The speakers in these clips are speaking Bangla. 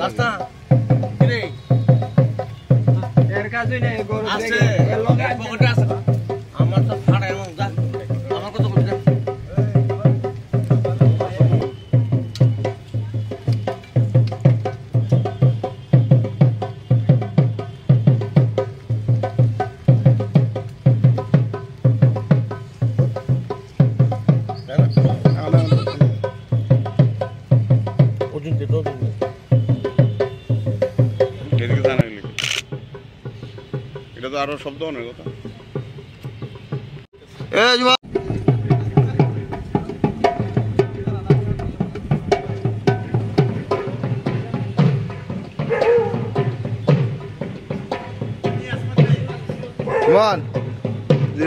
রাস্তা কিরে এর কাজই নেই গরু আছে এর লগে পকেটে আছে আমার তো ফাড়া এমন যা আমার কত বলছে এটা তো আরো শব্দ অনেক কথা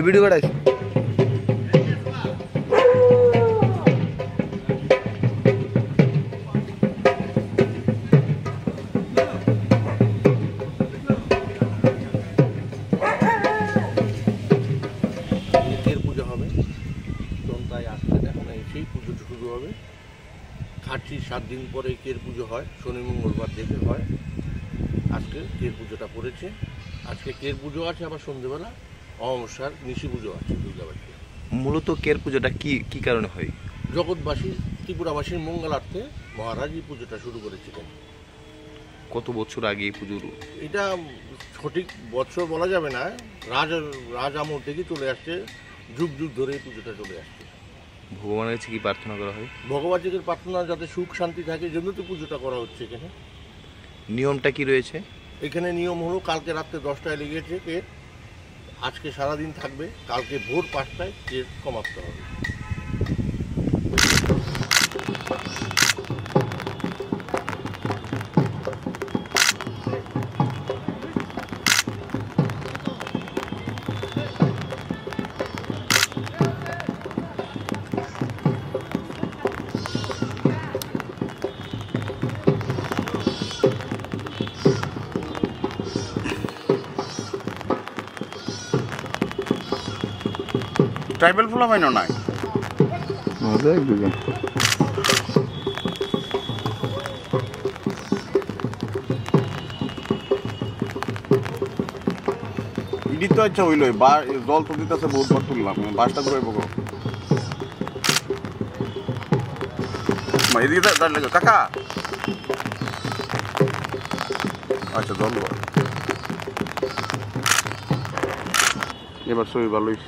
ভিডিও করাইছ সেই পুজো শুরু হবে। খাটছি 7 দিন পরে কের পুজো হয়, শনি মঙ্গলবার দেখে হয়। আজকে কের পুজোটা পড়েছে। আজকে কের পুজো আছে, আবার সন্ধ্যেবেলা অমাবস্যার নিশি পুজো আছে দুর্গাবাড়িতে। মূলত কের পুজোটা কি কারণে হয়? জগৎবাসী ত্রিপুরাবাসীর মঙ্গলার্থে মহারাজ এই পুজোটা শুরু করেছিলেন। কত বছর আগে এই পুজোর? এটা সঠিক বছর বলা যাবে না, রাজ আমল থেকে চলে আসছে, যুগ যুগ ধরে এই পুজোটা চলে আসছে। ভগবানের কাছে কি প্রার্থনা করা হয়? ভগবানের প্রার্থনা যাতে সুখ শান্তি থাকে, জন্য তো পুজোটা করা হচ্ছে। এখানে নিয়মটা কি রয়েছে? এখানে নিয়ম হলো কালকে রাত্রে 10টায় লেগেছে কের, আজকে সারাদিন থাকবে, কালকে ভোর 5টায় কের সমাপ্ত হবে। ট্রাইবেল ফুলা পাইন নাই ইডি তো আচ্ছা হইল জল তো দিতেছে বহুত বার তুললাম বাসটা ঘুরে বকো এদিকে দাঁড়ালে কাকা আচ্ছা জল এবার সবই ভালোই